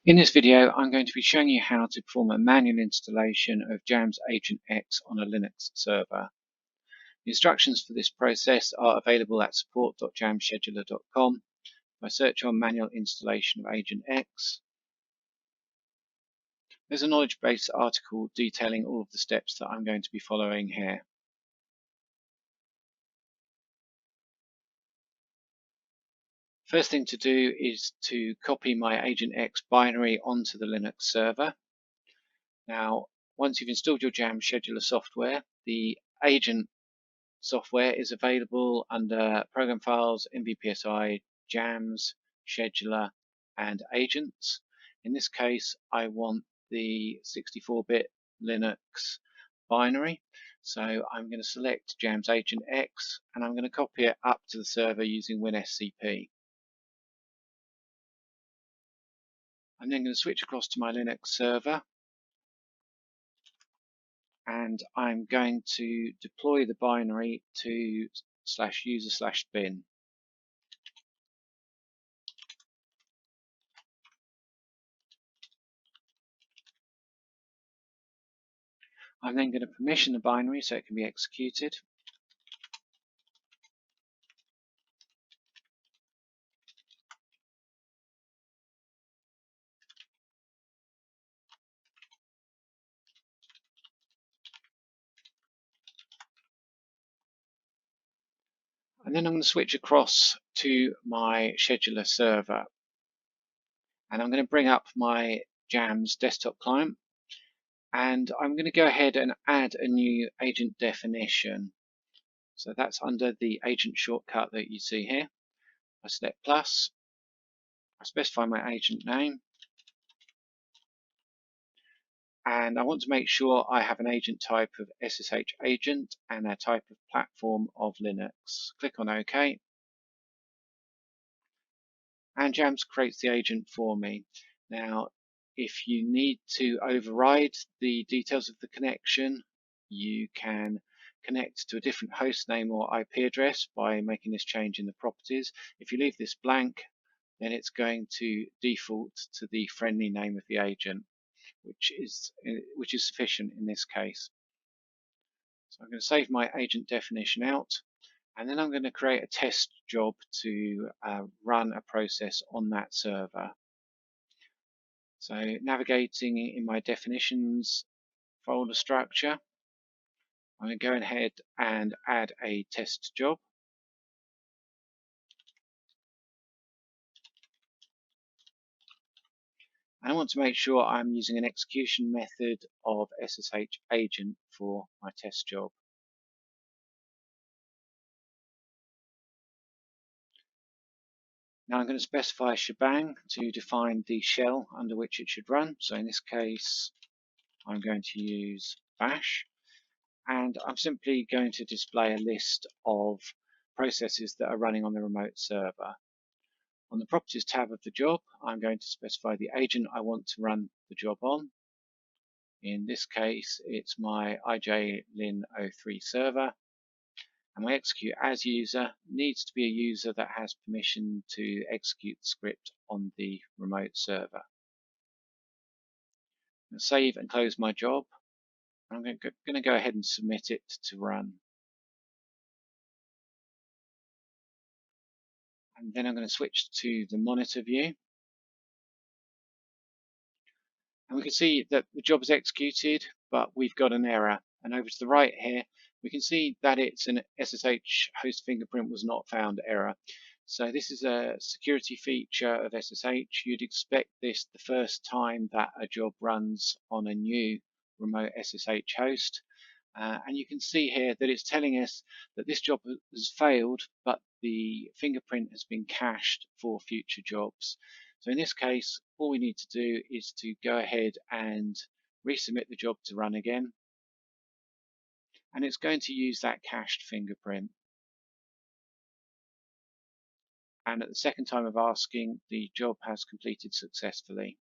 In this video, I'm going to be showing you how to perform a manual installation of JAMS AgentX on a Linux server. The instructions for this process are available at support.jamscheduler.com. If I search on manual installation of AgentX, there's a knowledge base article detailing all of the steps that I'm going to be following here. First thing to do is to copy my AgentX binary onto the Linux server. Now, once you've installed your JAMS scheduler software, the agent software is available under Program Files, MVPSI, JAMS, Scheduler, and Agents. In this case, I want the 64-bit Linux binary, so I'm going to select JAMS AgentX and I'm going to copy it up to the server using WinSCP. I'm then going to switch across to my Linux server and I'm going to deploy the binary to /user/bin. I'm then going to permission the binary so it can be executed. And then I'm going to switch across to my scheduler server. And I'm going to bring up my JAMS desktop client. And I'm going to go ahead and add a new agent definition. So that's under the agent shortcut that you see here. I select plus. I specify my agent name. And I want to make sure I have an agent type of SSH agent and a type of platform of Linux. Click on OK. And JAMS creates the agent for me. Now, if you need to override the details of the connection, you can connect to a different host name or IP address by making this change in the properties. If you leave this blank, then it's going to default to the friendly name of the agent, which is sufficient in this case. So I'm going to save my agent definition out, and then I'm going to create a test job to run a process on that server. So navigating in my definitions folder structure, I'm going to go ahead and add a test job. And I want to make sure I'm using an execution method of SSH agent for my test job. Now I'm going to specify a shebang to define the shell under which it should run. So in this case, I'm going to use bash, and I'm simply going to display a list of processes that are running on the remote server. On the properties tab of the job, I'm going to specify the agent I want to run the job on. In this case, it's my IJLin03 server. And my execute as user needs to be a user that has permission to execute the script on the remote server. I'm going to save and close my job. I'm going to go ahead and submit it to run. And then I'm going to switch to the monitor view. And we can see that the job is executed, but we've got an error. And over to the right here, we can see that it's an SSH host fingerprint was not found error. So this is a security feature of SSH. You'd expect this the first time that a job runs on a new remote SSH host. And you can see here that it's telling us that this job has failed, but the fingerprint has been cached for future jobs. So in this case, all we need to do is to go ahead and resubmit the job to run again. And it's going to use that cached fingerprint. And at the second time of asking, the job has completed successfully.